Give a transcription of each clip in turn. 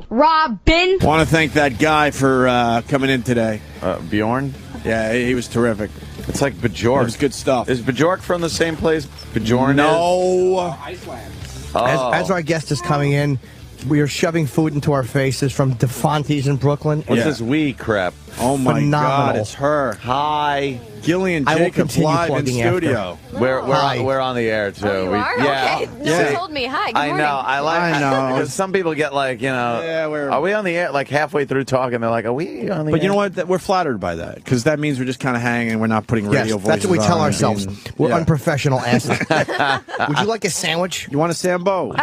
Robin. Want to thank that guy for coming in today. Bjorn? Yeah, he was terrific. It's like Bjork. It was good stuff. Is Bjork from the same place Bjorn No. Iceland. Oh. As our guest is coming in, we are shoving food into our faces from DeFonte's in Brooklyn. What's this wee crap? Oh, my Phenomenal. God, it's her. Hi. Gillian I will Jacobs continue live in plugging studio. We're on the air, too. Oh, you are? Yeah. Okay. No one told me. Hi, good morning. I know. Because some people get like, are we on the air? Like halfway through talking, they're like, are we on the air? But you know what? We're flattered by that because that means we're just kind of hanging. We're not putting radio voices on. That's what we tell ourselves. We're Yeah. unprofessional asses. Would you like a sandwich? You want a Sambo?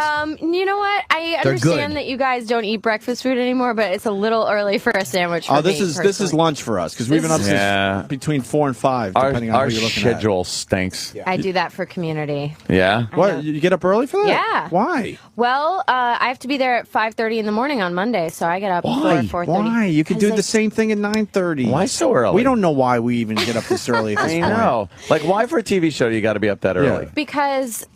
You know what? I They're understand good. that you guys don't eat breakfast food anymore, but it's a little early for a sandwich for me, this is personally. lunch for us because we've been up since between 4 and 5, depending on Our who you're looking schedule stinks. I do that for community. Yeah? What? You get up early for that? Yeah. Why? Well, I have to be there at 5:30 in the morning on Monday, so I get up Why? before 4:30. Why? You could do the same thing at 9:30. Why so early? We don't know why we even get up this early at this I point. know. Like, why for a TV show do you got to be up that early? Because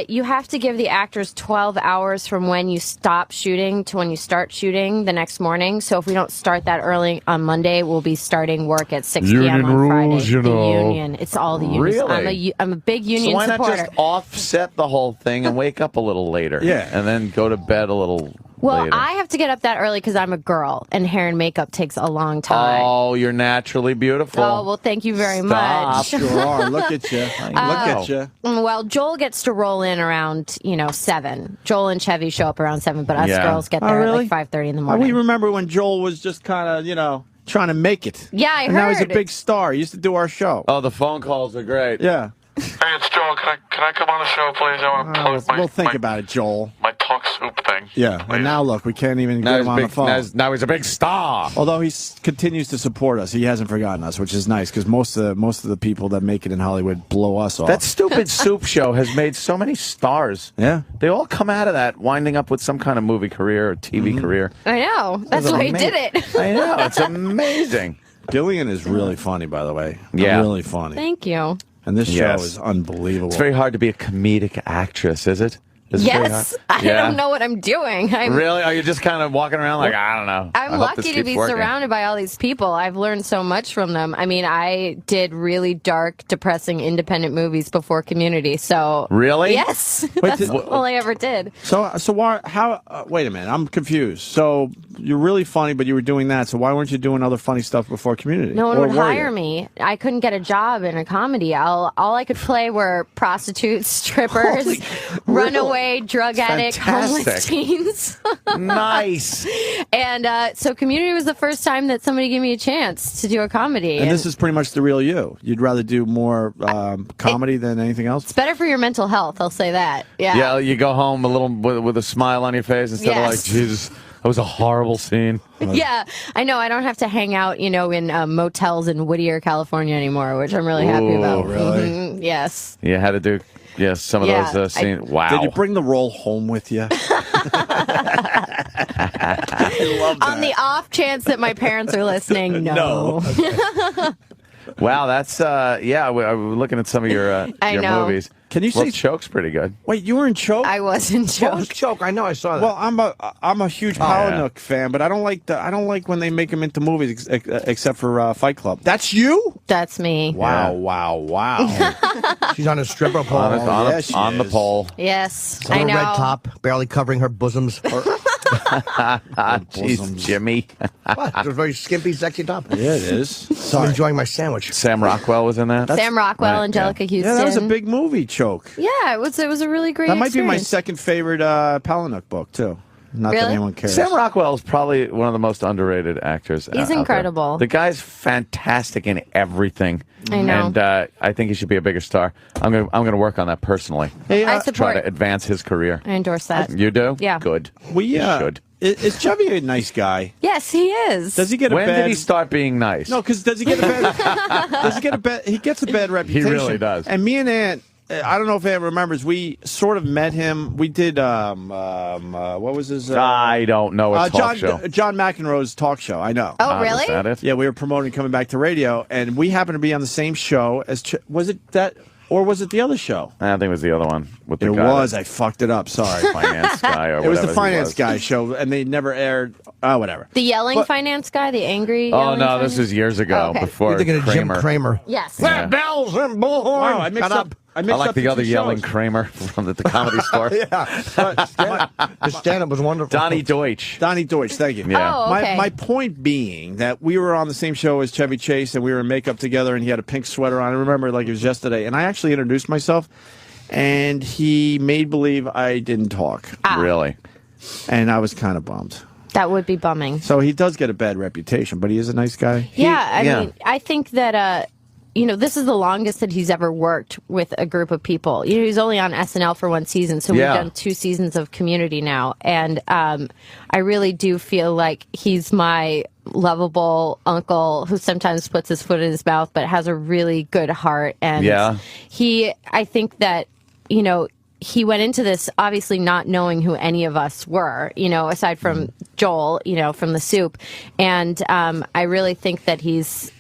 you have to give the actors 12 hours from when you stop shooting to when you start shooting the next morning. So if we don't start that early on Monday, we'll be starting work at 6 p.m. on Friday. you know. The union. It's all the unions. Really? I'm a big union So why supporter. not just offset the whole thing and wake up a little later? Yeah. And then go to bed a little Well, later? I have to get up that early because I'm a girl, and hair and makeup takes a long time. Oh, you're naturally beautiful. Oh, well, thank you very Stop. much. Sure are. Look at you. Look at you. Well, Joel gets to roll in around, 7. Joel and Chevy show up around 7, but us Yeah. girls get there at like 5:30 in the morning. We remember when Joel was just kind of, trying to make it. Yeah, I and now he's a heard. big star. He used to do our show. Oh, the phone calls are great. Yeah. Hey, it's Joel. Can I come on the show, please? I want to plug We'll think about it, Joel. my talk soup thing. Yeah. please. And now look, we can't even Now get he's, him on the big, phone. now he's a big star. Although he continues to support us, he hasn't forgotten us, which is nice because most of the people that make it in Hollywood blow us off. That stupid soup show has made so many stars. Yeah. They all come out of that winding up with some kind of movie career or TV career. I know. That's why he did it. I know. It's amazing. Gillian is really funny, by the way. Yeah. Really funny. Thank you. And this show Yes. is unbelievable. It's very hard to be a comedic actress, is it? Is it very Yes. hard? I Yeah. don't know what I'm doing. Really? Are you just kind of walking around like, I don't know. I I'm hope this lucky to keeps be working. surrounded by all these people. I've learned so much from them. I mean, I did really dark, depressing, independent movies before Community. So Really? yes, that's all I ever did. So why? How? Wait a minute, I'm confused. So you're really funny, but you were doing that. So why weren't you doing other funny stuff before Community? No one Or would were hire you? me. I couldn't get a job in a comedy. All I could play were prostitutes, strippers, runaway, drug addict, homeless Fantastic. teens. Nice. And so Community was the first time that somebody gave me a chance to do a comedy. And this is pretty much the real you. You'd rather do more comedy than anything else. it's better for your mental health, I'll say that. Yeah. Yeah, you go home a little with a smile on your face instead of like, Yes. Jesus, that was a horrible scene. Yeah, I know. I don't have to hang out, in motels in Whittier, California anymore, which I'm really happy about. really? Mhm, yes. You had to do, some of Yeah, those scenes. Wow. Did you bring the role home with you? I love that. On the off chance that my parents are listening, no. Wow, that's we're looking at some of your I your know. movies. Can you well, say- Choke's pretty good. Wait, you were in Choke? I wasn't What was joking. Choke? I know, I saw that. Well, I'm a huge Power yeah. Nook fan, but I don't like when they make them into movies except for Fight Club. That's you? That's me. Wow, wow. She's on a stripper pole. yeah, she on the is. pole. Yes, On I a know. red top, barely covering her bosoms. Jeez, Jimmy. What? It was a very skimpy, sexy top. Yeah, it is. I'm enjoying my sandwich. Sam Rockwell was in that. Sam Rockwell, Right, Angelica Houston. Yeah, that was a big movie, Choke. Yeah, it was a really great That might be my experience. second favorite Palahniuk book, too. Not that Really? anyone cares. Sam Rockwell is probably one of the most underrated actors. He's out there. incredible. The guy's fantastic in everything. I know. And I think he should be a bigger star. I'm gonna work on that personally. Hey, I Try support. to advance his career. I endorse that. You do? Yeah. Good. we You should. Is Chevy a nice guy? Yes, he is. Does he get a When bad? did he start being nice? No, because does he get a bad? Does he get a bad? He gets a bad reputation. really does. And me and Aunt, I don't know if Aunt remembers. We sort of met him. We did. What was his? I don't know. It's talk show. John McEnroe's talk show. I know. Oh, really? Is that it? Yeah, we were promoting coming back to radio, and we happened to be on the same show as. Was it that? Or was it the other show? I think it was the other one with the It guy. was. I fucked it up. Sorry. Finance guy or whatever. It was the finance was. guy show, and they never aired. Whatever. The yelling finance guy, the angry. Oh yelling no, finance? this was years ago Okay. before You're thinking of Jim Kramer. Yes. Yeah. Bells and bullhorn. Wow, I mixed Shut up. I mixed I like up the other two yelling shows. Kramer from the comedy store. Yeah. The stand-up was wonderful. Donnie Deutsch. Donnie Deutsch, thank you. Yeah. Oh, okay. My point being that we were on the same show as Chevy Chase, and we were in makeup together, and he had a pink sweater on. I remember it like it was yesterday. And I actually introduced myself, and he made believe I didn't talk. Really? And I was kind of bummed. That would be bumming. So he does get a bad reputation, but he is a nice guy. I mean, I think that, this is the longest that he's ever worked with a group of people. He's only on SNL for one season, so we've done 2 seasons of Community now. And I really do feel like he's my lovable uncle who sometimes puts his foot in his mouth, but has a really good heart. And I think that, he went into this obviously not knowing who any of us were, aside from Joel, from the Soup. And I really think that he's,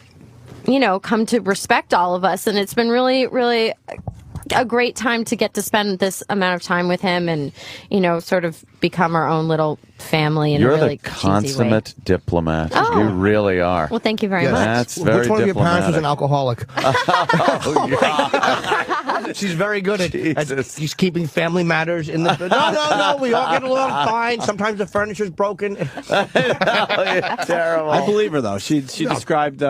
come to respect all of us. And it's been really, really a great time to get to spend this amount of time with him and, sort of become our own little family in You're a really the consummate diplomat. You really are. Well, thank you very much. That's very Which one of your parents was an diplomatic. alcoholic? She's very good at she's keeping family matters in the... No, we all get along fine. Sometimes the furniture's broken. Terrible. I believe her, though. She described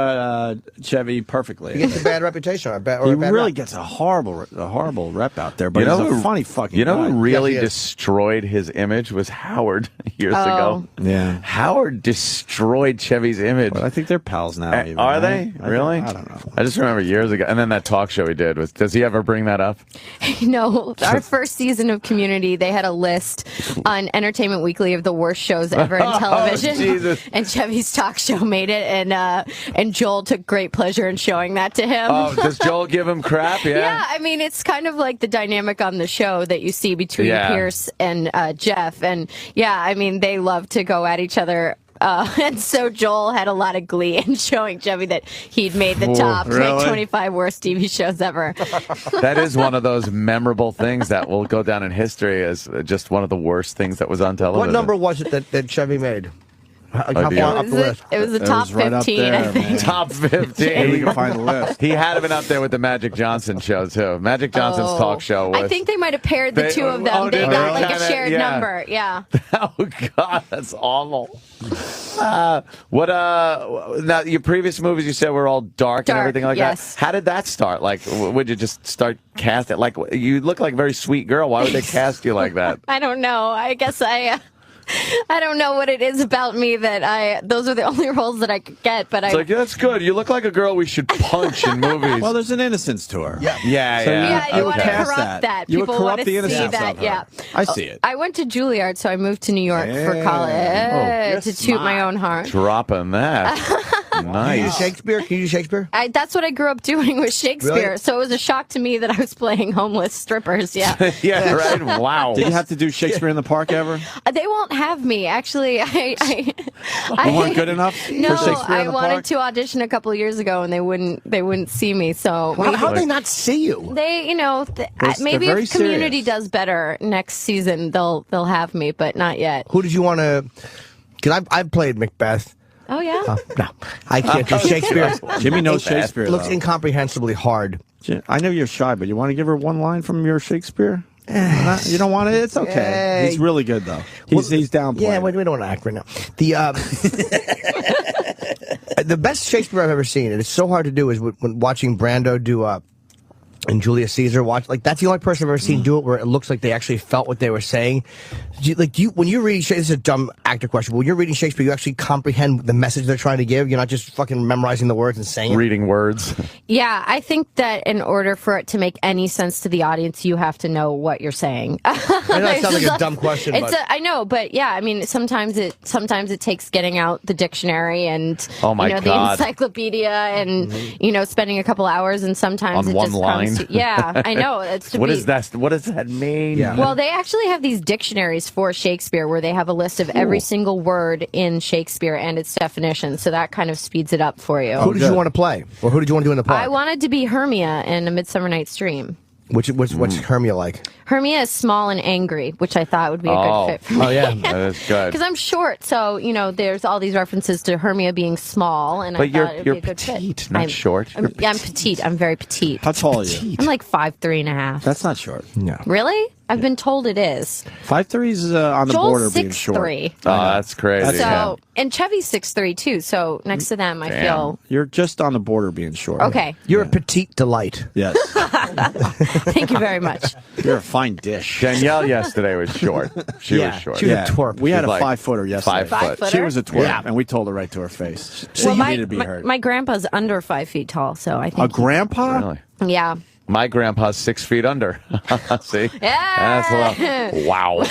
Chevy perfectly. He gets a bad reputation. He really gets a horrible rep out there, but he's a funny fucking guy. who really Yes, he is. destroyed his image was Howard years ago. Yeah. Howard destroyed Chevy's image. But I think they're pals now. Even, Are right? they? Really? I don't know. I just remember years ago. And then that talk show he did was, does he ever bring that up? Our first season of Community, they had a list on Entertainment Weekly of the worst shows ever in television. Jesus. And Chevy's talk show made it, and Joel took great pleasure in showing that to him. Oh, does Joel give him crap? Yeah. Yeah, I mean, it's kind of like the dynamic on the show that you see between Pierce and Jeff. And yeah, I mean, they love to go at each other. And so Joel had a lot of glee in showing Chevy that he'd made the top really? 25 worst TV shows ever. That is one of those memorable things that will go down in history as just one of the worst things that was on television. What number was it that Chevy made? How do you- far up the list? It was the It top was right up 15, there, I think. man. Top 15. Maybe we can find the list. He had been up there with the Magic Johnson show, too. Magic Johnson's talk show was... I think they might have paired the two of them. oh, They did got they? like a Kinda, shared yeah. number. Yeah. Oh, God, that's awful. Now, your previous movies you said were all dark and everything like yes. that. How did that start? Like, would you just start casting? Like, you look like a very sweet girl. Why would they cast you like that? I don't know. I guess I don't know what it is about me that those are the only roles that I could get, but It's like, yeah, that's good. You look like a girl we should punch in movies. Well, there's an innocence to her. yeah. you want to cast corrupt that. You would People corrupt want the to see innocence that. of her. Yeah. I see it. I went to Juilliard, so I moved to New York for Yeah. college Oh, to toot my own horn. Dropping that. Can you do Nice. Shakespeare? Can you do Shakespeare? That's what I grew up doing with Shakespeare, Really? so it was a shock to me that I was playing homeless strippers. Yeah. Yeah, right? Wow. Did you have to do Shakespeare in the Park ever? They won't have me. Actually, You weren't good enough No, for Shakespeare I in the wanted Park? to audition a couple of years ago, and they wouldn't see me. So How'd they not see you? they, They're maybe very if Community serious. does better next season, they'll have me, but not yet. Who did you want to... Because I've played Macbeth. Oh yeah. No, I can't do Shakespeare. Jimmy knows Shakespeare, It looks though. incomprehensibly hard. I know you're shy, but you want to give her one line from your Shakespeare? You don't want it? It's okay. Yeah. He's really good, though. He's downplaying. Yeah, we don't want to act right now. The the best Shakespeare I've ever seen, and it's so hard to do, is when watching Brando do and Julius Caesar that's the only person I've ever seen do it where it looks like they actually felt what they were saying. When you're reading Shakespeare, this is a dumb actor question, but when you're reading Shakespeare, you actually comprehend the message they're trying to give. You're not just fucking memorizing the words and saying it. Reading words. Yeah, I think that in order for it to make any sense to the audience, you have to know what you're saying. I know it sounds like a dumb question, but... I know, but yeah, I mean, sometimes it takes getting out the dictionary and Oh my the God. encyclopedia and spending a couple hours, and sometimes On it one just line. mean? Yeah, I know. It's to What be, is that? What does that mean? Yeah. Well, they actually have these dictionaries for Shakespeare where they have a list of every single word in Shakespeare and its definition. So that kind of speeds it up for you. Who did you want to play? Or who did you want to do in the part? I wanted to be Hermia in A Midsummer Night's Dream. What's Hermia like? Hermia is small and angry, which I thought would be a good fit for me. Oh, yeah. That is good. Because I'm short, so, there's all these references to Hermia being small, and But I thought it would be a good petite, fit. not short. I'm petite. I'm very petite. How tall are you? I'm like 5'3.5". That's not short. No. Really? I've been told it is. 5'3" is on the border of Joel's being short. 6'3". Oh, that's crazy. So, and Chevy's 6'3" too. So next to them, I Damn. feel You're just on the border of being short. okay. You're a petite delight. Yes. Thank you very much. You're a fine dish. Danielle yesterday was short. She Yeah, was short. she was a twerp. We had a Like 5-footer yesterday. 5 foot. She was a twerp, Yeah. and we told her right to her face. She Well, needed to be heard. my grandpa's under 5 feet tall, so I A think grandpa? Really? yeah. My grandpa's 6 feet under. See? Yeah. That's a lot. Wow.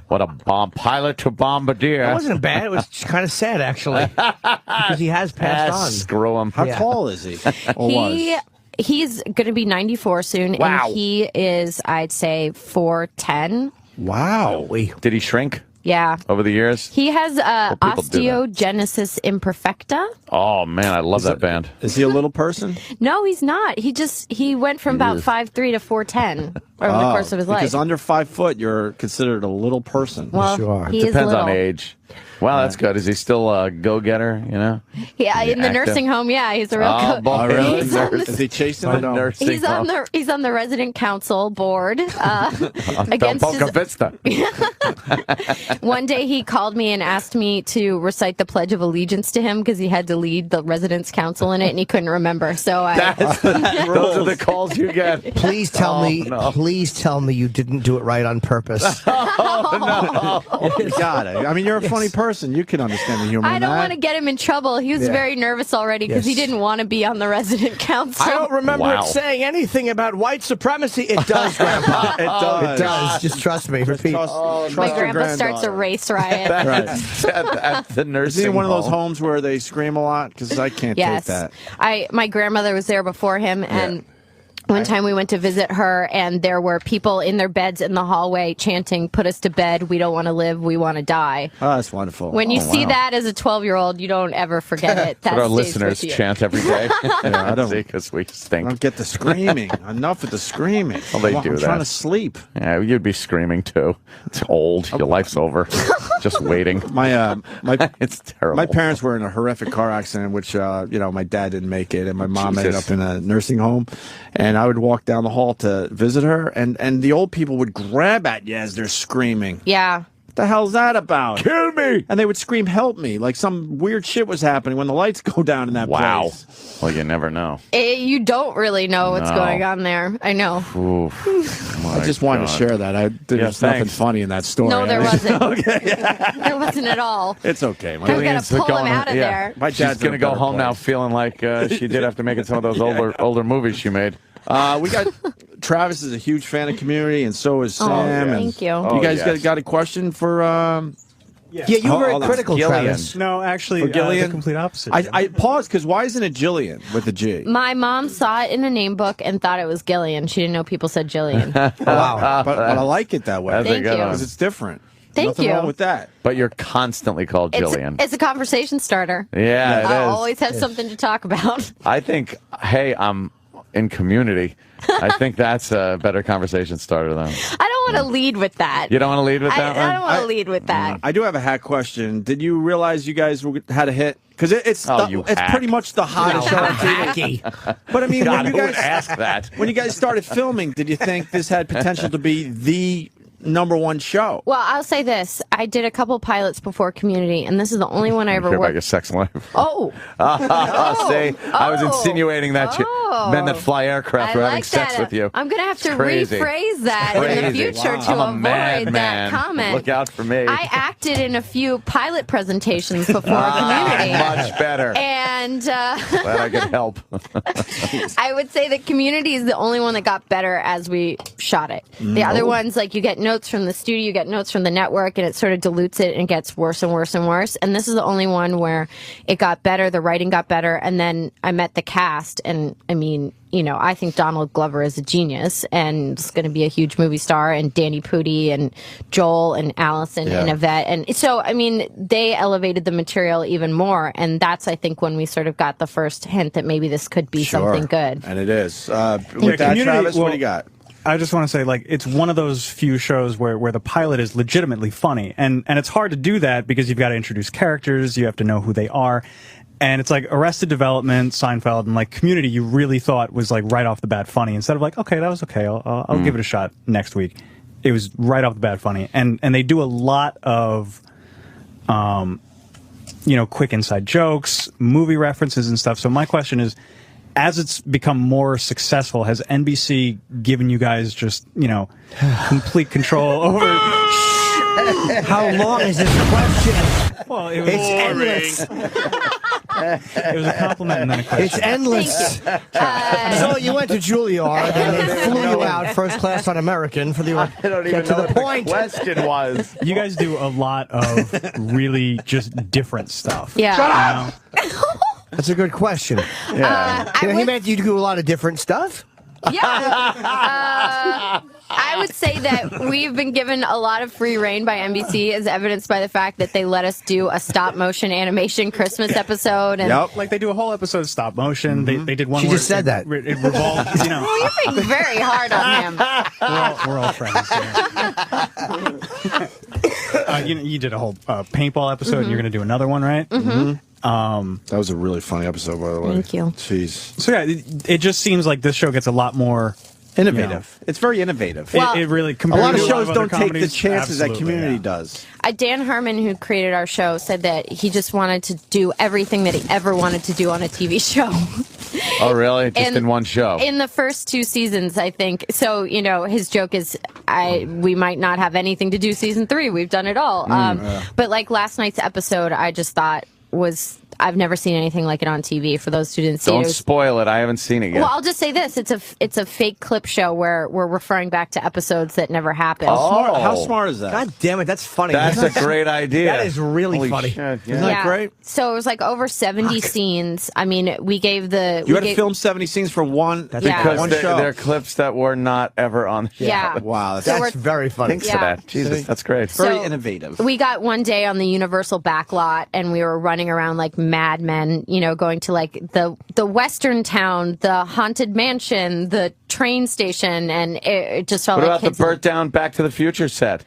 What a bomb pilot to bombardier. That wasn't bad. It was kind of sad, actually. Because he has passed on. Screw him. How Yeah. tall is he? Or was? He's going to be 94 soon, Wow. and he is, I'd say, 4'10". Wow. Did he shrink Yeah. over the years? He has people do that. osteogenesis imperfecta. Oh, man, I love that band. Is he a little person? No, he's not. He went from about 5'3" to 4'10" over the course of his life. Because under 5 foot, you're considered a little person. Well, you are. he is Depends little. on age. Well, that's good. Is he still a go-getter, Yeah, in the active? nursing home, yeah, he's a real Oh, good. boy. Oh, really? He's on Is he chasing The or no? nursing home. He's on the resident council board Del against Boca his, Vista. One day he called me and asked me to recite the Pledge of Allegiance to him because he had to lead the residents council in it and he couldn't remember. So Those are the calls you get. Please tell me. no. Please tell me you didn't do it right on purpose. You got it. I mean, you're a funny person. You can understand the humor I in don't that. want to get him in trouble. He was Yeah. very nervous already because he Yes. didn't want to be on the resident council. I don't remember Wow. it saying anything about white supracy. It does, Grandpa. It does. It does. Just trust me. Repeat. Trust My your grandpa starts a granddaughter. race riot. Right. at the Is nursing he one of those home. homes where they scream a lot? Because I can't Yes. take that. My grandmother was there before him, and one time we went to visit her, and there were people in their beds in the hallway chanting, "Put us to bed. We don't want to live. We want to die." Oh, that's wonderful. When you see wow. that as a 12-year-old, you don't ever forget it. That But our stays listeners with you. chant every day. I don't- Because we I stink. don't get the screaming. Enough with the screaming. Well, they I'm do trying that. to sleep. Yeah, you'd be screaming too. It's old. Your life's over. Just waiting. My It's terrible. my parents were in a horrific car accident, which my dad didn't make it, and my mom ended Jesus. up in a nursing home. And I would walk down the hall to visit her, and the old people would grab at you as they're screaming. Yeah. What the hell's that about? Kill me! And they would scream, "Help me!" Like some weird shit was happening when the lights go down in that Wow. place. Well, you never know. You don't really know what's No. going on there. I know. Oof. I just wanted to share that. There's nothing thanks. funny in that story. No, there wasn't. There wasn't at all. It's okay. My, I've got Gillian's to pull him going- out of yeah. there. my She's dad's in going a to go better home now place. feeling like she did after making some of those older movies she made. We got Travis is a huge fan of Community, and so is Sam. and thank you. You guys yes. got a question for? Yeah, you were very hold on. critical, Gillian. Travis. No, actually, For Gillian? the complete opposite. I paused because why isn't it Jillian with a G? My mom saw it in a name book and thought it was Gillian. She didn't know people said Jillian. Wow, but I like it that way That's a Thank good you. one. because it's different. Thank Nothing you. wrong with that. But you're constantly called Jillian. It's a conversation starter. Yeah, it I is. always have something to talk about. I think, hey, I'm in Community. I think that's a better conversation starter than. I don't want to lead with that. You don't want to lead with I that don't one? want to lead with that. I do have a hack question. Did you realize you guys had a hit? Because it's Oh, you it's hack. pretty much the hottest show on TV. But I mean, God, when who you would guys ask that? when you guys started filming, did you think this had potential to be the #1 show? Well, I'll say this. I did a couple pilots before Community, and this is the only one I ever Care about your worked. sex life. Oh, See, I was Oh. insinuating that men that fly aircraft I were having like sex that. with you. I'm going to have to It's crazy. rephrase that in the Crazy. future to I'm a avoid madman. that comment. Look out for me. I acted in a few pilot presentations before Community. Much better. And Glad I could help. I would say that Community is the only one that got better as we shot it. The other ones, like, you get notes from the studio, you get notes from the network, and it sort of dilutes it and gets worse and worse and worse. And this is the only one where it got better, the writing got better, and then I met the cast, and I mean, you know, I think Donald Glover is a genius and is going to be a huge movie star, and Danny Pudi and Joel and Allison and Yvette. And so, I mean, they elevated the material even more. And that's, I think, when we sort of got the first hint that maybe this could be something good. And it is. With that, Travis, what do you got? I just want to say, like, it's one of those few shows where the pilot is legitimately funny. And it's hard to do that because you've got to introduce characters, you have to know who they are. And it's like Arrested Development, Seinfeld, and like Community, you really thought was like right off the bat funny. Instead of like, okay, that was okay, I'll give it a shot next week. It was right off the bat funny. And they do a lot of, you know, quick inside jokes, movie references and stuff. So my question is, as it's become more successful, has NBC given you guys just, you know, complete control over... How long is this question? Well, it's endless. It was a compliment and then a question. It's endless. So you went to Juilliard and they flew you out first class on American for the. I don't even know what the question was. You guys do a lot of really just different stuff. Yeah. Shut up. That's a good question. Yeah. He meant you do a lot of different stuff. Yeah. I would say that we've been given a lot of free reign by NBC, as evidenced by the fact that they let us do a stop motion animation Christmas episode. And Like they do a whole episode of stop motion. They did one. She where just said that. It revolves. You know. well, you're being very hard on him. We're all friends. Yeah. You did a whole paintball episode, and you're going to do another one, right? That was a really funny episode, by the way. Thank you. Jeez. So yeah, it just seems like this show gets a lot more Innovative. You know. It's very innovative. Well, it really a lot of compared to shows other don't take the comedies, chances that absolutely, Community yeah. does. Dan Harmon, who created our show, said that he just wanted to do everything that he ever wanted to do on a TV show. Oh, really? Just in one show? In the first 2 seasons, I think. So, you know, his joke is, we might not have anything to do season 3. We've done it all. But like last night's episode, I just thought I've never seen anything like it on TV. For those who didn't see it. Don't spoil it. I haven't seen it yet. Well, I'll just say this: it's a fake clip show where we're referring back to episodes that never happened. Oh. How smart is that? God damn it, that's funny. That's a great idea. That is really Holy funny. shit, yeah. Isn't that great? So it was like over 70 scenes. I mean, we gave the You had to film 70 scenes for one Because one they're, show. they're clips that were not ever on the show. Yeah. Wow, That's very funny. Thanks for that. Jesus, that's great. very So, innovative. We got one day on the Universal backlot, and we were running around like madmen, you know, going to like the western town, the haunted mansion, the train station, and it just felt What like about the burnt down Back to the Future set?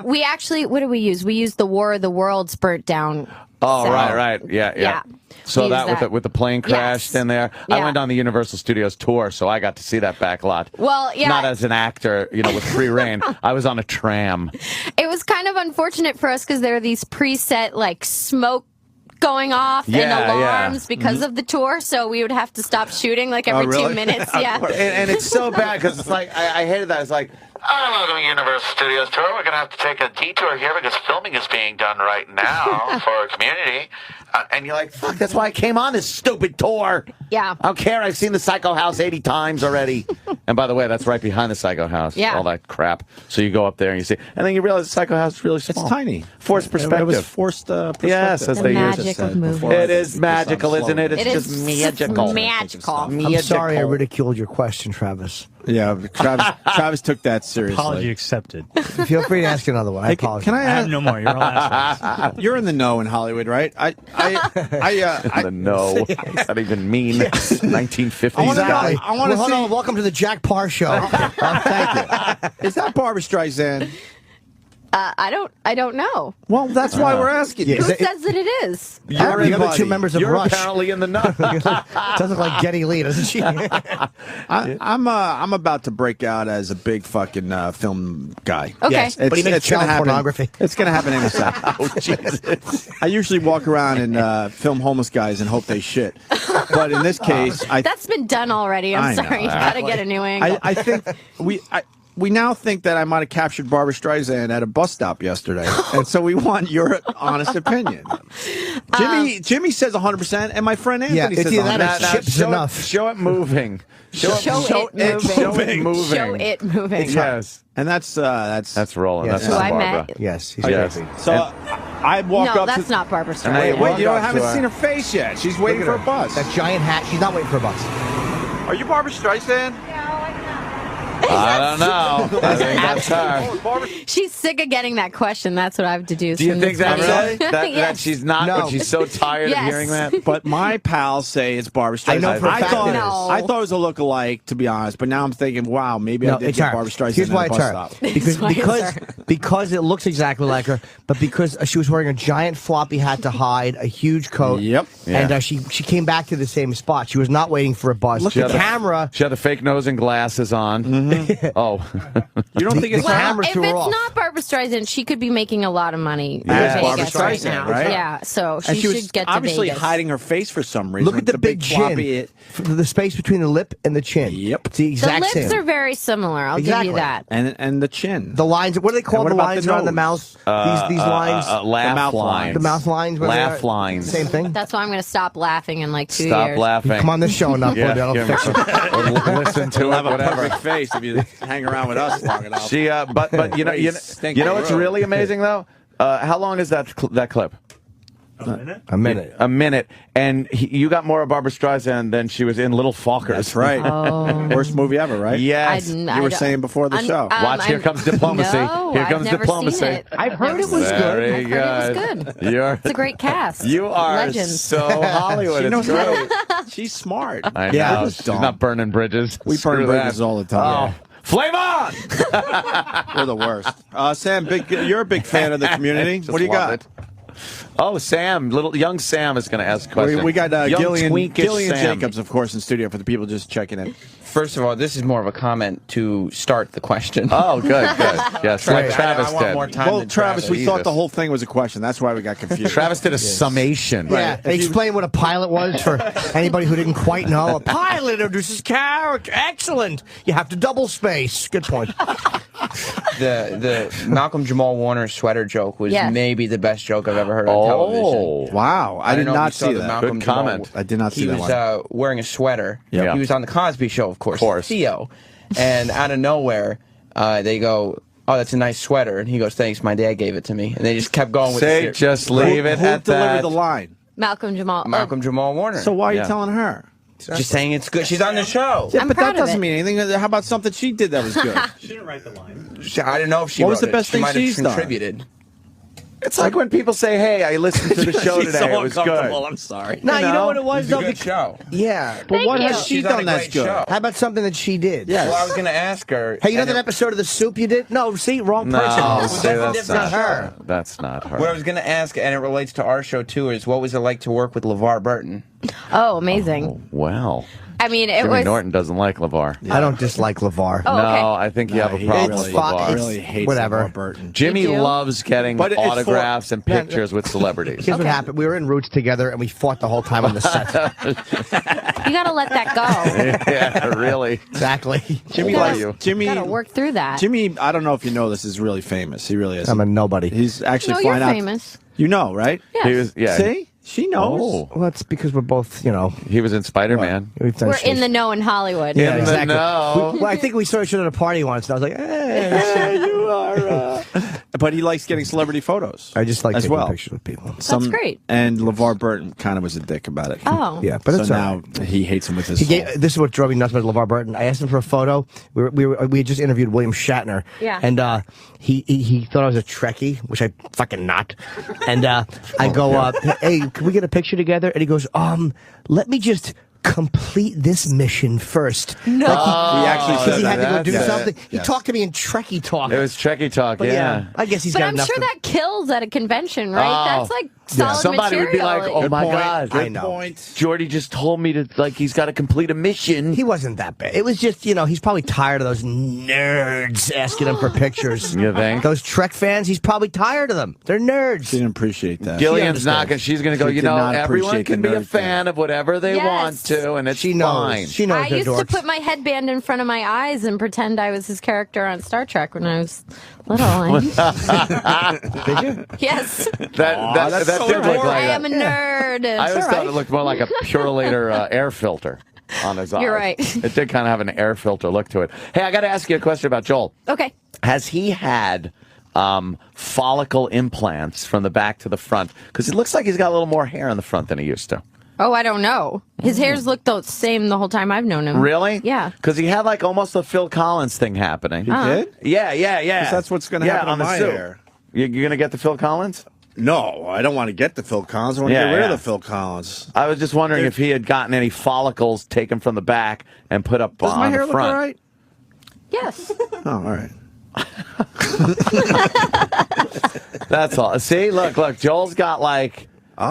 We actually, what did we use? We used the War of the Worlds burnt down. Oh, set. right. Yeah. So We that used with the plane crashed in there. I Yeah. went on the Universal Studios tour, so I got to see that backlot. Well, yeah. Not as an actor, you know, with free reign. I was on a tram. It was kind of unfortunate for us because there are these preset like smoke going off and alarms because of the tour, so we would have to stop shooting like every 2 minutes. Yeah. And it's so bad because it's like I hated that. It's like, Welcome to Universal Studios Tour. We're going to have to take a detour here because filming is being done right now for Community. and you're like, fuck, that's why I came on this stupid tour. Yeah. I don't care. I've seen the Psycho House 80 times already. And by the way, that's right behind the Psycho House. Yeah. All that crap. So you go up there and you see, and then you realize the Psycho House is really small. It's tiny. Forced perspective. It was forced perspective. Yes, as The they use magic it. of movies. It is magical, isn't it? It's It just is magical. magical. I'm sorry I ridiculed your question, Travis. Yeah, Travis took that seriously. Apology accepted. Feel free to ask another one. I apologize. Can I I have no more. You're all last ones. You're in the know in Hollywood, right? The no. What does that even mean? 1950s I wanna know- guy. I want to Hold see. on. Welcome to the Jack Parr Show. Thank you. Is that Barbara Streisand? I don't know. Well, that's why we're asking. Yeah, you. Who Is it- says that it is? The other two Everybody. members of You're Rush. apparently in the know. Doesn't look like Geddy Lee, doesn't she? I'm about to break out as a big fucking film guy. Okay. Yes, but he makes gonna child happen. pornography. It's going to happen any second. Oh, Jesus. I usually walk around and film homeless guys and hope they shit. But in this case, That's been done already. I I'm know. sorry. You gotta get a new angle. I think we now think that I might have captured Barbara Streisand at a bus stop yesterday, and so we want your honest opinion. Jimmy says 100%, and my friend Anthony says it's either that 100%. or chips enough. Show it moving. Show it moving. Show it moving. Yes. And that's rolling. Yes. That's Who not I Barbara. met. Yes, he's Yes. crazy. So I walk No, up that's to... not Barbara And I Streisand. walk Wait, you up to haven't her. seen her face yet. She's waiting Look for at a her. bus. That giant hat. She's not waiting for a bus. Are you Barbara Streisand? I don't know. I think that's her. She's sick of getting that question. That's what I have to do. Do you think that's Really? that Yes. she's not, No. but she's so tired Yes. of hearing that? But my pals say it's Barbara Streisand. I know for a fact thought, it is. No. I thought it was a lookalike, to be honest. But now I'm thinking, wow, maybe I did it's get her. Barbara Streisand Here's why at a it's bus her. stop. Because why it's because it looks exactly like her, but because she was wearing a giant floppy hat to hide, a huge coat. Yep. And Yeah. she came back to the same spot. She was not waiting for a bus. She The had a- camera. She had the fake nose and glasses on. Oh. You don't think it's the her? camera If threw her it's off. not Barbara Streisand, she could be making a lot of money in Yeah, Vegas Barbara right Streisand, now. right? Yeah, so And she was should get to obviously Vegas. hiding her face for some reason. Look at with the big floppy chin. The space between the lip and the chin. Yep. It's the The exact lips same. are very similar. I'll give Exactly. you that. and the chin. The lines. What do they call And what the about lines the around the nose? mouth? These lines. Laugh The mouth lines. The mouth lines. what are Laugh they? lines. Same thing. That's why I'm going to stop laughing in like 2 Stop years. laughing. Come on this show enough. Yeah, That'll give fix her- it. or listen to You'll it, have a whatever. perfect face if you hang around with us long enough. She, but you know, you know what's really amazing though? How long is that clip? A minute. A minute, and you got more of Barbara Streisand than she was in Little Fockers. That's right. Worst movie ever, right? Yes. You were saying before the show. Watch, here comes diplomacy. No, Here comes I've never diplomacy. Seen it. I've heard it never was seen good. Very I've heard it was good. You're, It's a great cast. you are Legends. so Hollywood. She It's knows great. She's smart. I know. Yeah, She's not burning bridges. We Screw burn bridges that. all the time. Oh. Flame on! We're the worst. Sam, you're a big fan of the community. Just What do you love got? it. Oh, Sam, young Sam is going to ask a question. We got Young Gillian twinkish Sam. Jacobs, of course, in studio for the people just checking in. First of all, this is more of a comment to start the question. Oh, good. Yes, like Travis I want did. more time Well, than Travis, we thought Jesus. the whole thing was a question. That's why we got confused. Travis did a summation. Yeah, they explain what a pilot was for anybody who didn't quite know. A pilot introduces character. Excellent. You have to double space. Good point. The Malcolm Jamal Warner sweater joke was Yes. maybe the best joke I've ever heard on television. Wow, I did don't know if not you saw see the that. Malcolm Good Jamal- comment. I did not see He that was one. wearing a sweater. Yeah. He was on the Cosby Show, of course. Theo. And out of nowhere, they go, "Oh, that's a nice sweater." And he goes, "Thanks, my dad gave it to me." And they just kept going with Say, the just leave it Who at delivered that. the line? Malcolm Jamal. Malcolm Jamal Warner. So why are you Yeah. telling her? just saying it's good. She's on the show. Yeah, I'm but proud that of doesn't it. mean anything. How about something she did that was good? She didn't write the line. I don't know if she What was wrote the best it. She thing might have she's done? contributed. It's like when people say, "Hey, I listened to the show She's today. so it was good." uncomfortable. I'm sorry. No, you know what it was It's a though. good show. Yeah, But Thank what you. has she She's on done a that's great good? show. How about something that she did? Yes. Well, I was going to ask her. Hey, you know and that episode of The Soup you did? No, see, wrong No, person. say that's That's not not her. her. That's not her. What I was going to ask, and it relates to our show too, is what was it like to work with LeVar Burton? Oh, amazing. Well, I mean, it Jimmy was. Norton doesn't like LeVar. I don't dislike LeVar. Oh, okay. No, I think you have a he problem It's with fine. LeVar. It's- really hates whatever. LeVar Burton. Jimmy You do? loves getting But it's for- autographs and Yeah, pictures with celebrities. Here's what happened. We were in Roots together, and we fought the whole time on the set. You got to let that go. Yeah, really. Exactly. Jimmy You likes you. Jimmy. Got to work through that. Jimmy, I don't know if you know this, is really famous. He really is. I'm a nobody. He's actually No, you're flying out. famous. You know, right? Yes. He was, yeah. See, she knows. Oh. Well, that's because we're both, He was in Spider-Man. we've done We're shit. in the know in Hollywood. Yeah, In the exactly. know. Well, I think we saw each other at a party once, and I was like, hey, You are. But he likes getting celebrity photos. I just like as taking well. pictures with people. That's great. And LeVar Burton kind of was a dick about it. Oh. Yeah, but so it's all now he hates him with his He soul. gave, this is what drove me nuts about LeVar Burton. I asked him for a photo. We had just interviewed William Shatner. Yeah. And he thought I was a Trekkie, which I fucking not. And I go, hey, can we get a picture together? And he goes, let me just complete this mission first. No. He actually Because said he had to go that. do Yeah. something. Yeah. He talked to me in Trekkie talk. It was Trekkie talk, But yeah. I guess he's But got I'm enough sure to- that kills at a convention, right? Oh. That's like solid Somebody would be material. like, "Oh my point. God, I Good know. point. Jordy just told me to he's got to complete a mission." He wasn't that bad. It was just, he's probably tired of those nerds asking him for pictures. You think? Those Trek fans, he's probably tired of them. They're nerds. She didn't appreciate that. Gillian's understands. knocking. She's going to go. She You did know, not everyone appreciate can the be a nerd fan of whatever they Yes. want to, and it's She knows. fine. She knows I they're used dorks. to put my headband in front of my eyes and pretend I was his character on Star Trek when I was Little. Did you? Yes. That so did look like I am a nerd. I always thought it looked more like a Purolator air filter on his eyes. You're right. It did kind of have an air filter look to it. Hey, I got to ask you a question about Joel. Okay. Has he had follicle implants from the back to the front? Because it looks like he's got a little more hair in the front than he used to. Oh, I don't know. His hair's looked the same the whole time I've known him. Really? Yeah. Because he had like almost a Phil Collins thing happening. He did? Yeah. 'Cause that's what's going to happen on to the my suit. hair. You're going to get the Phil Collins? No, I don't want to get the Phil Collins. I want to get rid of the Phil Collins. I was just wondering if he had gotten any follicles taken from the back and put up Does my on hair the look front. all right? Yes. Oh, all right. That's all. See, look, Joel's got like.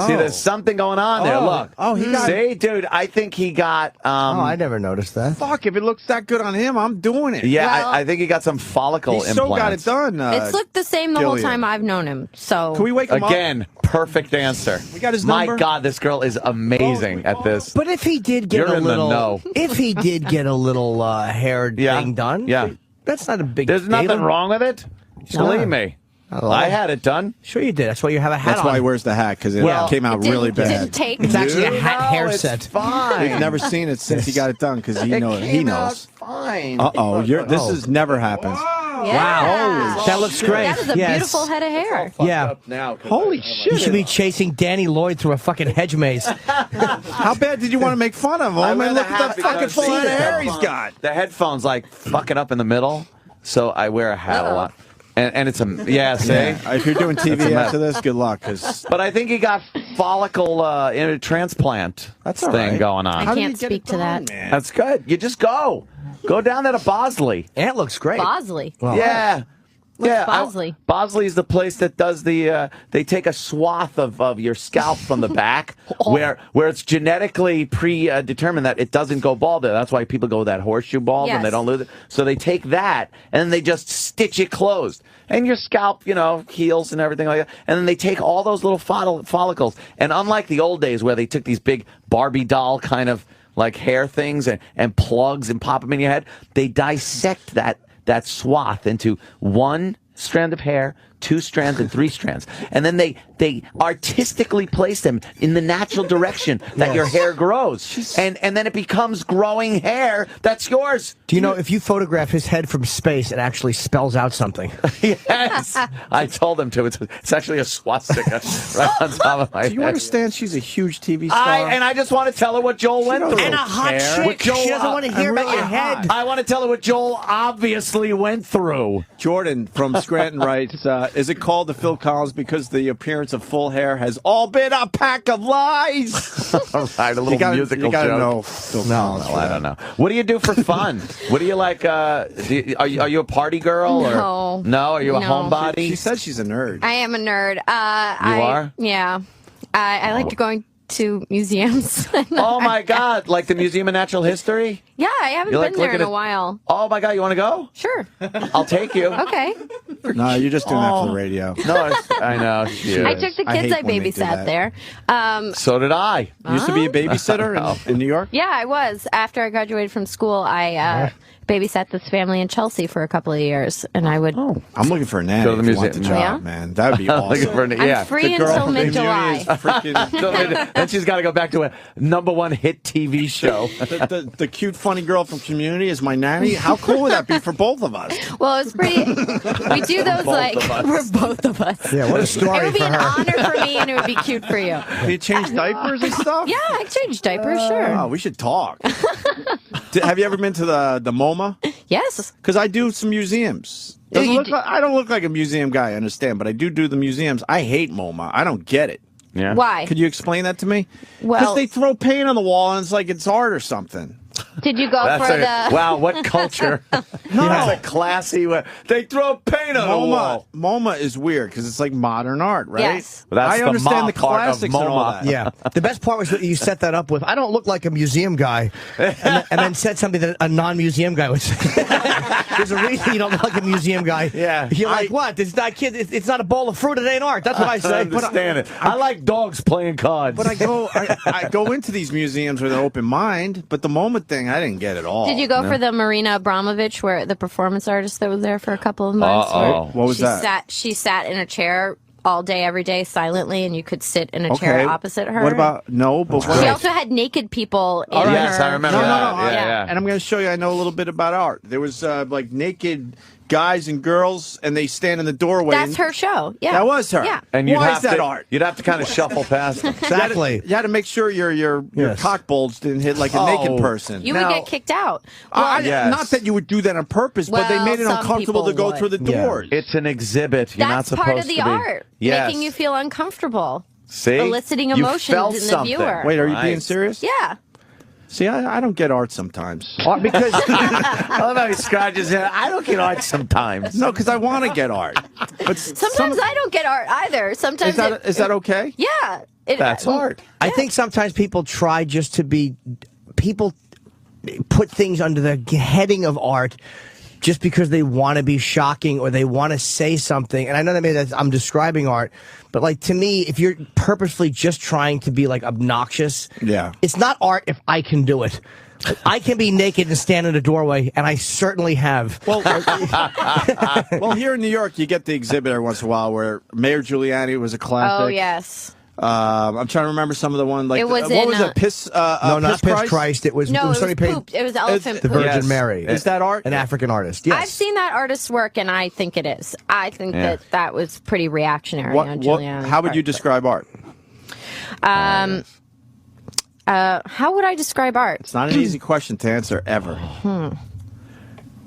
See, there's something going on there. Look. Oh, he got. See, dude, I think he got. I never noticed that. Fuck, if it looks that good on him, I'm doing it. Yeah, Well, I think he got some follicle He implants. so got it done. It's looked the same the whole Gillian. time I've known him. So Can we wake him up? Again, perfect answer. We got his My number? God, this girl is amazing at this. But if he did get You're a in the little, know. if he did get a little hair Yeah. thing done, Yeah. that's not a big. There's nothing deal. wrong with it. Believe me. I had it done. Sure you did. That's why you have a hat That's on. why he wears the hat, because it Well, came out really didn't bad. take. It's actually a hat No, hair it's set. fine. We've never seen it since he got it done, because he It knows. He came out knows. fine. Uh-oh, this has never happened. Yeah. That looks great. That is a Yes. beautiful head of hair. Yeah. Now, Holy You shit. should be chasing Danny Lloyd through a fucking hedge maze. How bad did you want to make fun of him? I mean, look at the fucking full head of hair he's got. The headphones like fucking up in the middle, so I wear a hat a lot. And it's a see. If you're doing That's a TV mess. after this, good luck. Cause But I think he got follicle transplant That's all thing right. going on. I can't speak to that. Man? That's good. You just go down there to Bosley. Ant looks great. Bosley. Yeah. Yeah, Bosley? Bosley is the place that does the. They take a swath of your scalp from the back, where it's genetically predetermined that it doesn't go bald there. That's why people go with that horseshoe bald and they Yes. don't lose it. So they take that and then they just stitch it closed, and your scalp, heals and everything like that. And then they take all those little follicles, and unlike the old days where they took these big Barbie doll kind of like hair things and plugs and pop them in your head, they dissect that swath into one strand of hair, 2 strands, and 3 strands. And then they artistically place them in the natural direction that your hair grows. And then it becomes growing hair that's yours. Do you know if you photograph his head from space, it actually spells out something? Yes. I told him to. It's actually a swastika right on top of my head. Do you understand she's a huge TV star? I just want to tell her what Joel went through. And a hot chick. Joel- She doesn't want to hear about really your head. hot. I want to tell her what Joel obviously went through. Jordan from Scranton writes, is it called the Phil Collins because the appearance of full hair has all been a pack of lies? All right, a little musical you gotta joke. know Phil Collins. I don't know. What do you do for fun? What do you like? Are you a party girl? No. Or, no? Are you a No. homebody? She says she's a nerd. I am a nerd. You are? Yeah. I like going to museums. Oh my God! Like the Museum of Natural History? Yeah, I haven't You like been there looking in a at- while. Oh my God! You want to go? Sure. I'll take you. Okay. No, you're just doing that for the radio. No, I know. She I is. took the I kids hate I when they do babysat that. there. So did I. You used to be a babysitter in New York? Yeah, I was. After I graduated from school, I babysat this family in Chelsea for a couple of years, and I would. I'm looking for a nanny. Go to the if you want the museum. job, Yeah? man. That would be Looking awesome. for an- yeah. I'm free The girl until from the mid-July. community is freaking Then she's got to go back to a #1 hit TV show. the cute, funny girl from Community is my nanny. How cool would that be for both of us? Well, it's pretty. We do those like of us. for both of us. Yeah, what a It story would be for an her. honor for me, and it would be cute for you. Do you change diapers and stuff? Yeah, I change diapers, sure. Oh, we should talk. Have you ever been to the MoMA? Yes. Because I do some museums. I don't look like a museum guy, I understand, but I do the museums. I hate MoMA. I don't get it. Yeah. Why? Could you explain that to me? Well- Because they throw paint on the wall and it's like it's art or something. Did you go for the? Wow, what culture? No, that's a classy way. They throw paint on the wall. MoMA is weird because it's like modern art, right? Yes. Well, that's I the understand Ma the part of classics and all MoMA. that. Yeah. The best part was that you set that up with, I don't look like a museum guy, and then said something that a non-museum guy would say. There's a reason you don't look like a museum guy. Yeah. You're like, what? It's not, kid, it's not a bowl of fruit. It ain't art. That's what I I say. understand it. I like dogs playing cards. But I go into these museums with an open mind, but the MoMA thing, I didn't get it all. Did you go for the Marina Abramovich, where the performance artist that was there for a couple of months? What was that? She sat in a chair all day, every day, silently, and you could sit in a chair opposite her. What about But she also had naked people in her. Yes, I remember that. Yeah. And I'm going to show you. I know a little bit about art. There was like naked guys and girls, and they stand in the doorway. That's her show. Yeah, that was her. Yeah. And why is that art? You'd have to kind of shuffle past them. Exactly. You had to make sure your cock bulge didn't hit like a naked person. You would get kicked out. Well, Not that you would do that on purpose, but they made it some uncomfortable to people go would. through the doors. It's an exhibit. You're not that's supposed part of the to be. art, Yes. making you feel uncomfortable. See? Eliciting You emotions felt in the something. viewer. Wait, are you being serious? Yeah. See, I don't get art sometimes. Because I love how he scratches his head. I don't get art sometimes. No, because I want to get art. But Sometimes I don't get art either. Sometimes is that okay? Yeah. That's art. I think sometimes people try just to be. People put things under the heading of art just because they want to be shocking or they want to say something. And I know that maybe I'm describing art, but like to me, if you're purposefully just trying to be like obnoxious, it's not art if I can do it. I can be naked and stand in a doorway, and I certainly have. Well, here in New York, you get the exhibit every once in a while where Mayor Giuliani was a classic. Oh, yes. I'm trying to remember some of the ones. Like, it was what was it? Piss? No, not Piss Christ. It was. No, it was somebody paid poop. It was elephant the poop. Virgin Mary. Is that art? An African artist. Yes. I've seen that artist's work, and I think it is. I think that was pretty reactionary on Giuliani's how would part. you describe art? How would I describe art? It's not an easy question to answer ever.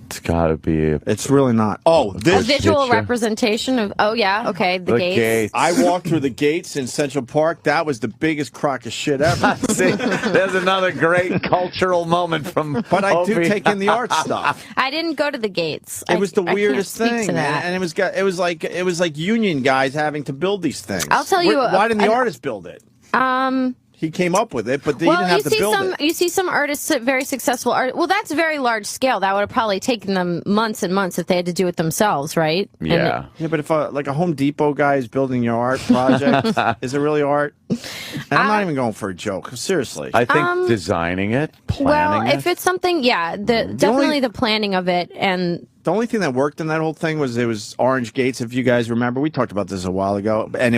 It's got to be. It's really not. Oh, A this visual representation of, the gates. I walked through the gates in Central Park. That was the biggest crock of shit ever. See, there's another great cultural moment from. But I do Opie. take in the art stuff. I didn't go to the gates. It was the weirdest I can't speak thing, to that. and it was like union guys having to build these things. I'll tell you, Why didn't the artist build it? He came up with it, but he didn't have to build it. You see some artists, very successful art. Well, that's very large scale. That would have probably taken them months and months if they had to do it themselves, right? Yeah. Yeah, but if like a Home Depot guy is building your art project, is it really art? And I'm not even going for a joke. Seriously. I think designing it, planning if it's something, definitely the planning of it and. The only thing that worked in that whole thing was it was orange gates. If you guys remember, we talked about this a while ago, and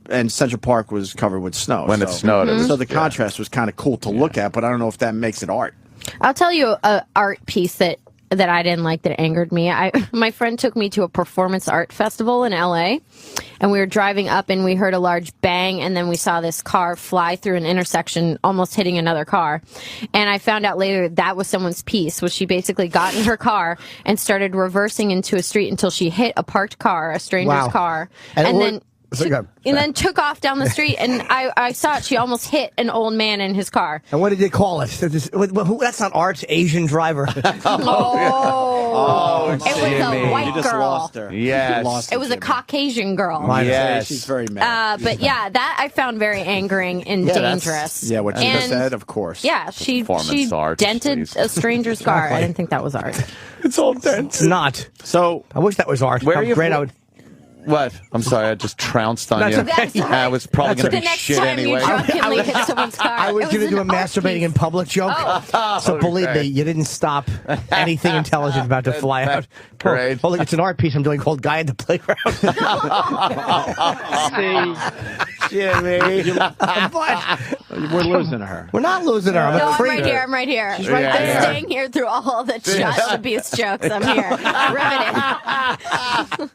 and Central Park was covered with snow when it snowed. So the contrast was kind of cool to look at, but I don't know if that makes it art. I'll tell you an art piece that I didn't like that angered me. My friend took me to a performance art festival in LA, and we were driving up and we heard a large bang, and then we saw this car fly through an intersection, almost hitting another car. And I found out later that was someone's piece, was she basically got in her car and started reversing into a street until she hit a parked car, a stranger's car, and then took off down the street, and I saw it. She almost hit an old man in his car. And what did they call it? That's not art. Asian driver. It was a white You just girl. lost her. Yes. It was a Caucasian girl. Yes. She's very mad. But yeah, that I found very angering and dangerous. Yeah, what she just said, of course. Yeah, she Performance art, dented please. a stranger's car. I didn't think that was art. It's all dense. It's not. So I wish that was art. Where How are you great from? I would. What? I'm sorry, I just trounced on you. That's all right. I was probably going to The be next shit time anyway. you drunkenly hit someone's car. I was going to do a masturbating in public joke. So believe me, you didn't stop anything intelligent about to fly out. Great. Oh, look, it's an art piece I'm doing called Guy at the Playground. Jimmy. we're losing her. We're not losing her. I'm No, a I'm creep. right here. I'm right here. She's right I'm there. staying here through all the child abuse jokes. I'm here. Riveting.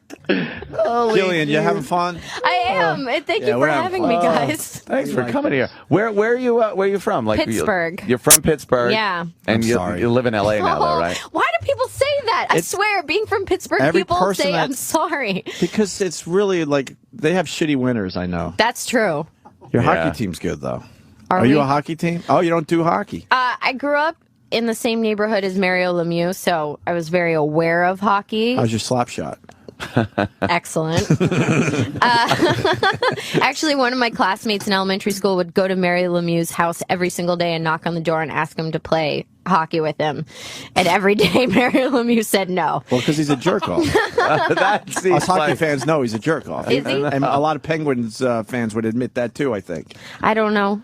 Gillian, you having fun? I am. Thank you we're for having having me, fun. guys. Thanks for coming here. Where are you from? Like Pittsburgh. You're from Pittsburgh. Yeah. And you live in LA now, though, right? Why do people say that? I swear, being from Pittsburgh, every people person say that- I'm sorry. Because it's really like they have shitty winners, I know. That's true. Your Yeah. hockey team's good, though. Are you we? a hockey team? Oh, you don't do hockey. I grew up in the same neighborhood as Mario Lemieux, so I was very aware of hockey. How's your slap shot? Excellent. Actually, one of my classmates in elementary school would go to Mario Lemieux's house every single day and knock on the door and ask him to play hockey with him. And every day, Mario Lemieux said no. Well, because he's a jerk off. That seems Us hockey like fans know he's a jerk off. Is he? And a lot of Penguins fans would admit that too, I think. I don't know.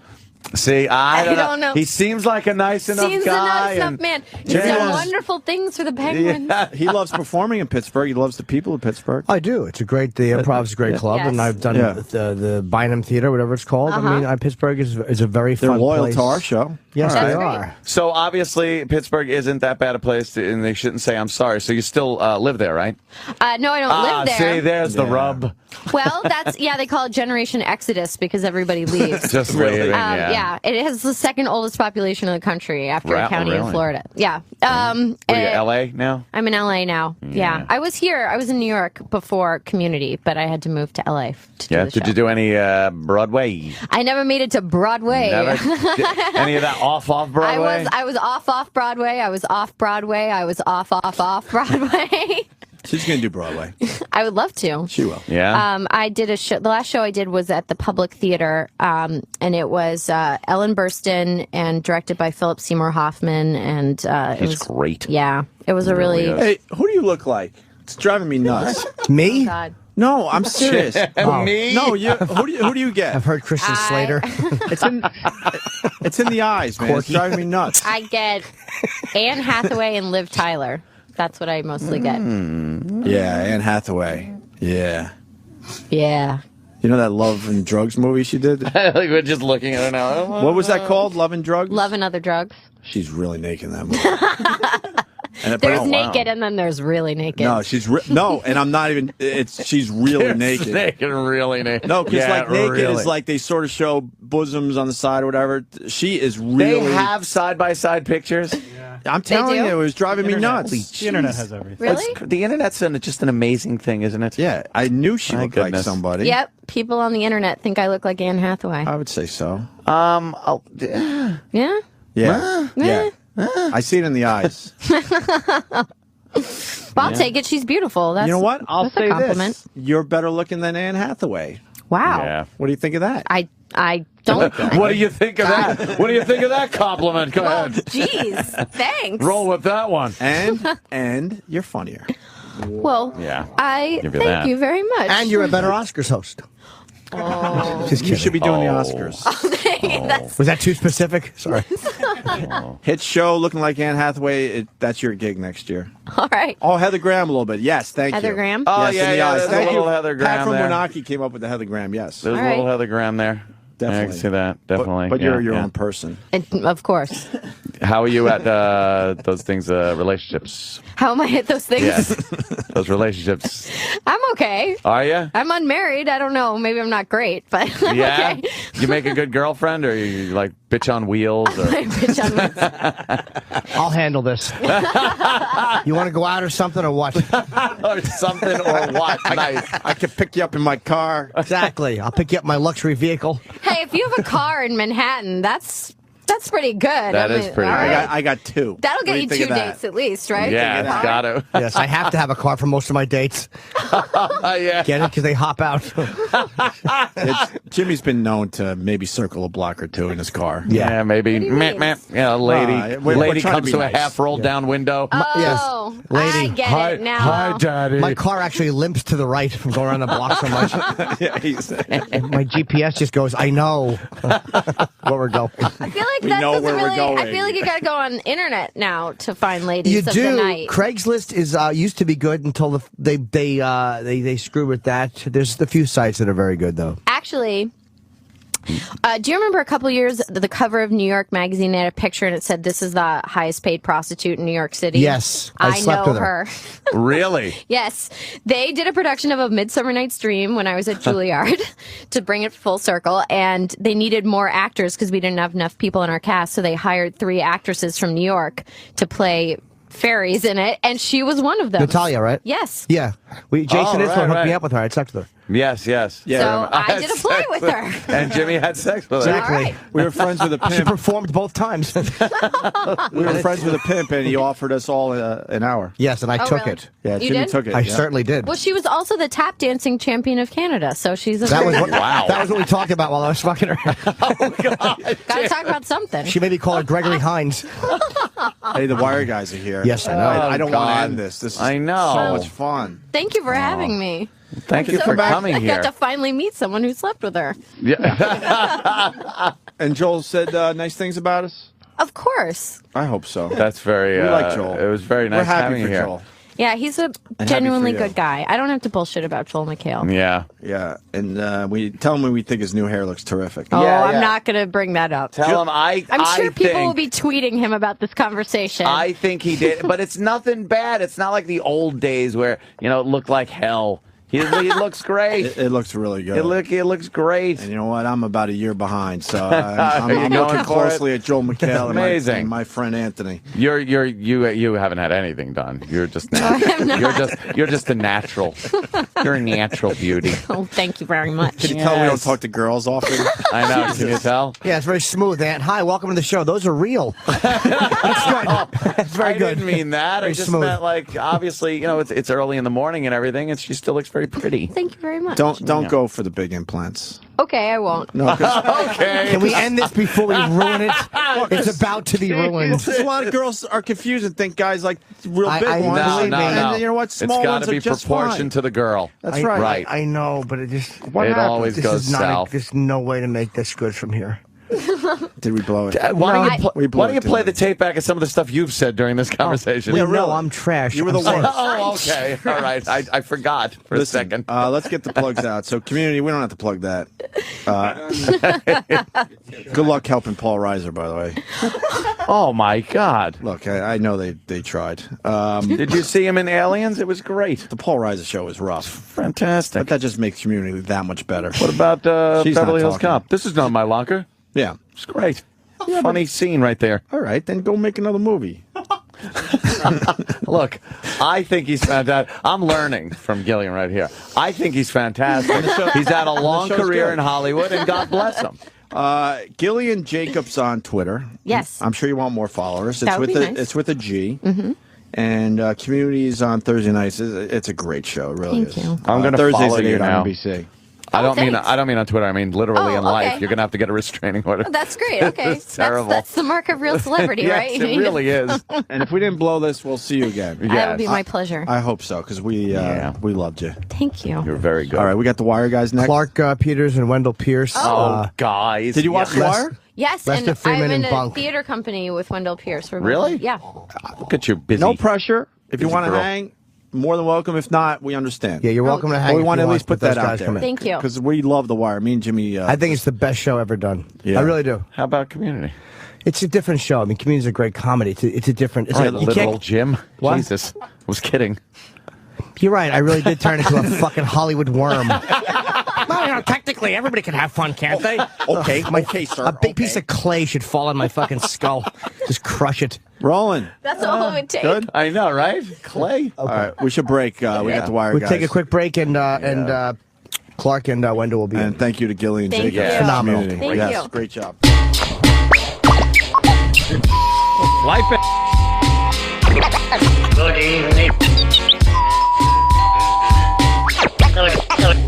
See, I don't know. He seems like a nice enough Seems guy. a nice enough man. He's done wonderful things for the Penguins. Yeah. He loves performing in Pittsburgh. He loves the people of Pittsburgh. I do. It's a great. The Improv's a great club, Yes. and I've done Yeah. the Bynum Theater, whatever it's called. I mean, Pittsburgh is a very They're fun loyal place. to our show. Yes, That's they great. are. So obviously Pittsburgh isn't that bad a place, and they shouldn't say I'm sorry. So you still live there, right? No, I don't live there. See, there's the Yeah. rub. Well, they call it Generation Exodus because everybody leaves. Just leaving. Yeah, it has the second oldest population in the country after a county in really? Florida. Yeah. What are you, L.A. now? I'm in LA now. Yeah. I was here. I was in New York before Community, but I had to move to LA to do the show. Did you do any Broadway? I never made it to Broadway. Never? Any of that off Broadway? I was off Broadway. I was off Broadway. I was off Broadway. She's going to do Broadway. I would love to. She will. Yeah. I did a show. The last show I did was at the Public Theater, and it was Ellen Burstyn and directed by Philip Seymour Hoffman. And it He's was great. Yeah, it was a really. Hey, who do you look like? It's driving me nuts. Me? God. No, I'm serious. Me? No, who do you get? I've heard Christian Slater. It's in the eyes, man. It's driving me nuts. I get Anne Hathaway and Liv Tyler. That's what I mostly get. Yeah, Anne Hathaway. Yeah. Yeah. You know that Love and Drugs movie she did? Like we're just looking at her now. What was that called? Love and Drugs? Love and Other Drugs. She's really naked in that movie. There's naked, and then there's really naked. No, no, and I'm not even. She's really naked. Naked, really naked. No, because like naked really. is like they sort of show bosoms on the side or whatever. She is really. They have side-by-side pictures. I'm telling do? you, it was driving me nuts. The internet has everything. Really? The internet's just an amazing thing, isn't it? Yeah, I knew she My looked like goodness. somebody. Yep. People on the internet think I look like Anne Hathaway. I would say so. Yeah? Yeah. I see it in the eyes. Well, I'll take it. She's beautiful. That's, You know what? I'll that's a say compliment. this: you're better looking than Anne Hathaway. Wow. Yeah. What do you think of that? I don't. What do you think of that? What do you think of that compliment? Go Oh, ahead. jeez. Thanks. Roll with that one. And you're funnier. Well, Yeah. I Give you thank that. you very much. And you're a better Oscars host. Just You kidding. should be doing the Oscars. That's, Was that too specific? Sorry. Hit show looking like Anne Hathaway. That's your gig next year. all right. Oh, Heather Graham a little bit. Yes, thank Heather you. Graham? Oh, Yes, yeah, in the yeah, eyes. there's a Thank little you. Heather Graham Pat from there. Wanaki came up with the Heather Graham. Yes, There's All a little right. Heather Graham there. definitely. I can see that. Definitely. But Yeah, you're your yeah. own person. And, of course. How are you at those things, relationships? How am I at those things? Yes. Those relationships. I'm okay. Are you? I'm unmarried. I don't know. Maybe I'm not great, but I'm Yeah. okay. You make a good girlfriend, or you like bitch on wheels? Or... Bitch, I'm- I'll handle this. You want to go out or something or what? or something, or what? Nice. I can pick you up in my car. Exactly. I'll pick you up in my luxury vehicle. Hey, if you have a car in Manhattan, that's pretty good. That is pretty all good. right. I got two. That'll What get do you think 2 of that? dates at least, right? Yeah, it's got to. Yes, I have to have a car for most of my dates. Yeah. Get it? Because they hop out. Jimmy's been known to maybe circle a block or two in his car. Yeah, maybe. do you Meh, mean? meh. Yeah, a lady. we're lady trying to comes be to nice. a half rolled down window. Oh, Yes. Lady. I get it now. Hi, Daddy. My car actually limps to the right from going around the block so much. Yeah, he's, And my GPS just goes, I know where we're going. I feel like We that know doesn't where we're really. going. I feel like you got to go on the internet now to find ladies You of the do. night. Craigslist is used to be good until they screw with that. There's a few sites that are very good though. Actually, do you remember a couple years the cover of New York Magazine had a picture and it said, "This is the highest paid prostitute in New York City"? Yes, I slept know with her. Really? Yes, they did a production of A Midsummer Night's Dream when I was at Juilliard to bring it full circle, and they needed more actors because we didn't have enough people in our cast, so they hired 3 actresses from New York to play fairies in it, and she was one of them. Natalia, right? Yes. Yeah. Jason Oh, Isler hooked me right. up with her. I slept with her. Yes, yes. Yeah. So I had did a play sex with her. And Jimmy had sex with her. Exactly. All right. we were friends with a She pimp. performed both times. We were friends with a pimp, and he offered us all an hour. Yes, and I Oh, took really? it. Yeah, You Jimmy did? took it. I yeah. certainly did. Well, she was also the tap dancing champion of Canada, so she's a That was what, Wow. that was what we talked about while I was fucking her. gotta talk about something. She made me call her Gregory Hines. Hey, the wire guys are here. Yes, I know. I don't want to God. end this. This is I know. so much fun. Thank you for having me. Thank you for coming I here. got to finally meet someone who slept with her. Yeah. And Joel said nice things about us? Of course. I hope so. That's very. We like Joel. It was very We're nice happy having for you here. Joel. Yeah, he's a happy genuinely for you. good guy. I don't have to bullshit about Joel McHale. Yeah. Yeah, and we tell him we think his new hair looks terrific. Oh, Yeah, I'm yeah. not going to bring that up. Tell him I'm sure people will be tweeting him about this conversation. I think he did, but it's nothing bad. It's not like the old days where it looked like hell. He looks great. It looks really good. It looks great. And you know what? I'm about a year behind, so I'm going looking for it? closely at Joel McHale Amazing. and my friend Anthony. You haven't had anything done. You're just you're just a natural. You're a natural beauty. Oh, thank you very much. Can you tell we don't talk to girls often? I know. Can you tell? Yeah, it's very smooth, Ant. Hi, welcome to the show. Those are real. That's good. That's very I good. didn't mean that. Very I just smooth. meant obviously, it's early in the morning and everything, and she still looks very pretty. Thank you very much. Don't go for the big implants. Okay, I won't. No, 'cause Okay. Can we end this before we ruin it? It's about to be ruined. a lot of girls are confused and think guys like real big I- ones. no, and no, no. you know what? Small It's got ones to be are just proportioned fine. to the girl. That's right. Right. I know, but it just What It happened? always this goes is not. south. There's no way to make this good from here. Did we blow it? Why don't We blew why don't you it, play didn't the tape back of some of the stuff you've said during this conversation? We Yeah, know really. I'm trash. You were the I'm sorry. worst. Oh, okay. All right. I forgot for a Listen, second. let's get the plugs out. So, community, we don't have to plug that. Good luck helping Paul Reiser, by the way. Oh, my God. Look, I know they tried. Did you see him in Aliens? It was great. The Paul Reiser show was rough, Fantastic. but that just makes community that much better. What about She's not Beverly Hills talking. Cop? This is not my locker. Yeah. It's great. Funny scene right there. All right, then go make another movie. Look, I think he's fantastic. I'm learning from Gillian right here. I think he's fantastic. He's had a long show's career good. in Hollywood, and God bless him. Gillian Jacobs on Twitter. Yes. I'm sure you want more followers. That would be nice. It's with a G. Mm-hmm. And Communities on Thursday nights. It's a great show. It really Thank is. you. I'm gonna Thursdays follow at you 8 now. on NBC. I don't mean thanks. on Twitter. I mean literally Oh, in life. okay. You're gonna have to get a restraining order. That's great. Okay. It's terrible. That's the mark of real celebrity, Yes, right? it really is. And if we didn't blow this, we'll see you again. That would be Yes. my pleasure. I hope so, because we loved you. Thank you. You're very good. All right, we got the Wire guys next. Clark Peters and Wendell Pierce. Oh, guys. Did you watch The Les- Wire? Yes, Lester and Freeman I'm in and a Bunk. theater company with Wendell Pierce. We're Really? Yeah. Look at you, busy. No pressure. If you Busy want to girl. hang, more than welcome. If not, we understand. Yeah, you're welcome to hang. But we if want you to at least put but those that out guys there. come in. Thank you. Because we love The Wire. Me and Jimmy. I think it's the best show ever done. Yeah. I really do. How about Community? It's a different show. I mean, Community's a great comedy. It's a different. It's All right, like, you little can't- Jim. What? Jesus. I was kidding. You're right. I really did turn into a fucking Hollywood worm. Well, technically, everybody can have fun, can't they? Okay, sir. A big piece of clay should fall on my fucking skull. Just crush it. Rolling. That's all it would take. Good. I know, right? Clay. All right, we should break. We got The Wire We'll guys. take a quick break, and Clark and Wendell will be in. And thank you to Gillian Thank Jacobs. you. Phenomenal. Community. Thank yes, you. great job. Life. Good evening.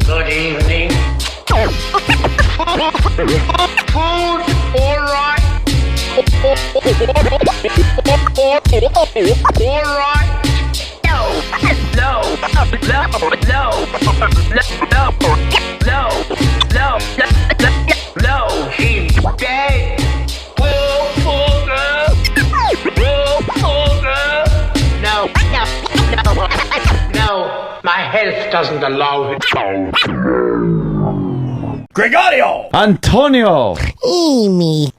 Good evening. Food, all right. All right. No, no, no, she's dead. Poor girl. No, my health doesn't allow it. Antonio. Amy.